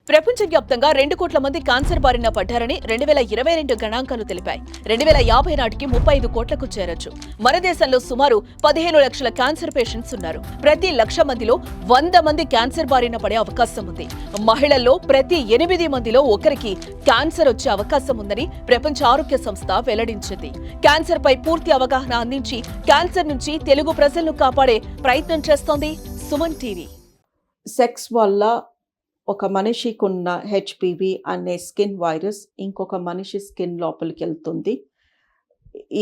ప్రపంచవ్యాప్తంగా 2 కోట్ల మంది క్యాన్సర్ బారిన పడ్డారని 2022 గణాంకాలు తెలిపాయి. 2050 నాటికి 35 కోట్లకు చేరొచ్చు. మన దేశంలో సుమారు 15 లక్షల క్యాన్సర్ పేషెంట్స్ ఉన్నారు. ప్రతి 1,00,000 మందిలో 100 మంది క్యాన్సర్ బారిన పడే అవకాశం ఉంది. మహిళల్లో ప్రతి 8 మందిలో ఒకరికి క్యాన్సర్ వచ్చే అవకాశం ఉందని ప్రపంచ ఆరోగ్య సంస్థ వెల్లడించింది. క్యాన్సర్ పై పూర్తి అవగాహన అందించి క్యాన్సర్ నుంచి తెలుగు ప్రజలను కాపాడే ప్రయత్నం చేస్తోంది సుమన్ టీవీ. సెక్స్ వల్ల ఒక మనిషికున్న హెచ్పివి అనే స్కిన్ వైరస్ ఇంకొక మనిషి స్కిన్ లోపలికి వెళ్తుంది.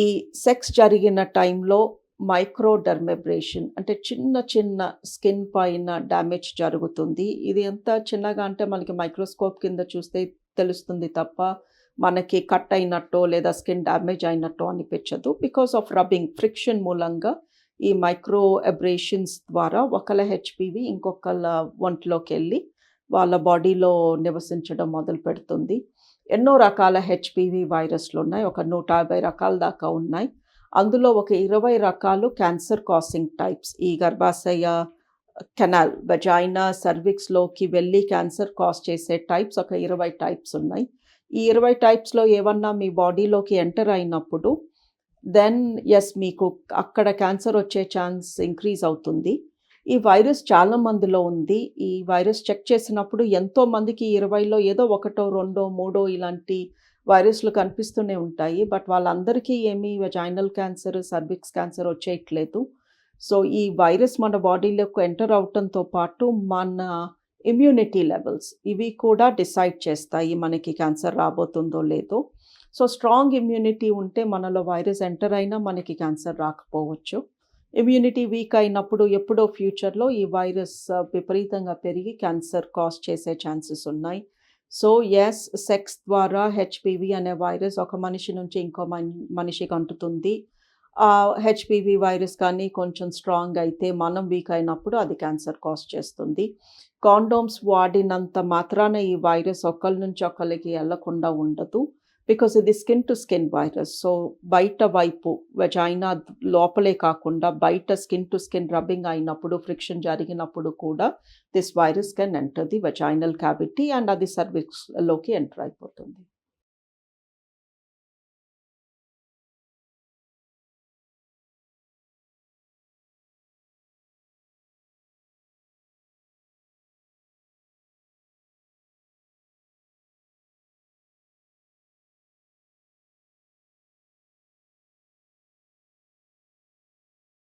ఈ సెక్స్ జరిగిన టైంలో మైక్రోడర్మెబ్రేషన్ అంటే చిన్న చిన్న స్కిన్ పైన డ్యామేజ్ జరుగుతుంది. ఇది ఎంత చిన్నగా అంటే మనకి మైక్రోస్కోప్ కింద చూస్తే తెలుస్తుంది తప్ప మనకి కట్ అయినట్టో లేదా స్కిన్ డ్యామేజ్ అయినట్టో అనిపించదు. బికాస్ ఆఫ్ రబ్బింగ్ ఫ్రిక్షన్ మూలంగా ఈ మైక్రో అబ్రేషన్స్ ద్వారా ఒకళ్ళ హెచ్పివి ఇంకొకళ్ళ ఒంట్లోకి వెళ్ళి వాళ్ళ బాడీలో నివసించడం మొదలు పెడుతుంది. ఎన్నో రకాల హెచ్పివి వైరస్లు ఉన్నాయి. ఒక 150 రకాల దాకా ఉన్నాయి. అందులో ఒక 20 రకాలు క్యాన్సర్ కాసింగ్ టైప్స్. ఈ గర్భాశయ కెనాల్ వెజైనా సర్విక్స్లోకి వెళ్ళి క్యాన్సర్ కాజ్ చేసే టైప్స్ ఒక 20 టైప్స్ ఉన్నాయి. ఈ 20 టైప్స్లో ఏమన్నా మీ బాడీలోకి ఎంటర్ అయినప్పుడు దెన్ మీకు అక్కడ క్యాన్సర్ వచ్చే ఛాన్స్ ఇంక్రీజ్ అవుతుంది. ఈ వైరస్ చాలా మందిలో ఉంది. ఈ వైరస్ చెక్ చేసినప్పుడు ఎంతో మందికి 20లో ఏదో ఒకటో రెండో మూడో ఇలాంటి వైరస్లు కనిపిస్తూనే ఉంటాయి. బట్ వాళ్ళందరికీ ఏమీ వెజైనల్ క్యాన్సర్ సర్విక్స్ క్యాన్సర్ వచ్చేయట్లేదు. సో ఈ వైరస్ మన బాడీలోకి ఎంటర్ అవటంతో పాటు మన ఇమ్యూనిటీ లెవెల్స్ ఇవి కూడా డిసైడ్ చేస్తాయి మనకి క్యాన్సర్ రాబోతుందో లేదో. సో స్ట్రాంగ్ ఇమ్యూనిటీ ఉంటే మనలో వైరస్ ఎంటర్ అయినా మనకి క్యాన్సర్ రాకపోవచ్చు. ఇమ్యూనిటీ వీక్ అయినప్పుడు ఎప్పుడో ఫ్యూచర్లో ఈ వైరస్ విపరీతంగా పెరిగి క్యాన్సర్ కాజ్ చేసే ఛాన్సెస్ ఉన్నాయి. సో సెక్స్ ద్వారా హెచ్పివి అనే వైరస్ ఒక మనిషి నుంచి ఇంకో మనిషికి అంటుతుంది. ఆ హెచ్పివి వైరస్ కానీ కొంచెం స్ట్రాంగ్ అయితే మనం వీక్ అయినప్పుడు అది క్యాన్సర్ కాజ్ చేస్తుంది. కాండోమ్స్ వాడినంత మాత్రాన ఈ వైరస్ ఒకళ్ళ నుంచి ఒకళ్ళకి వెళ్ళకుండా ఉండదు. బికాస్ ఇది skin to skin virus. So బయట వైపు వెజైనా లోపలే కాకుండా బయట స్కిన్ టు స్కిన్ రబ్బింగ్ అయినప్పుడు ఫ్రిక్షన్ జరిగినప్పుడు కూడా this virus can enter the vaginal cavity and అది సర్విక్స్లోకి ఎంటర్ అయిపోతుంది.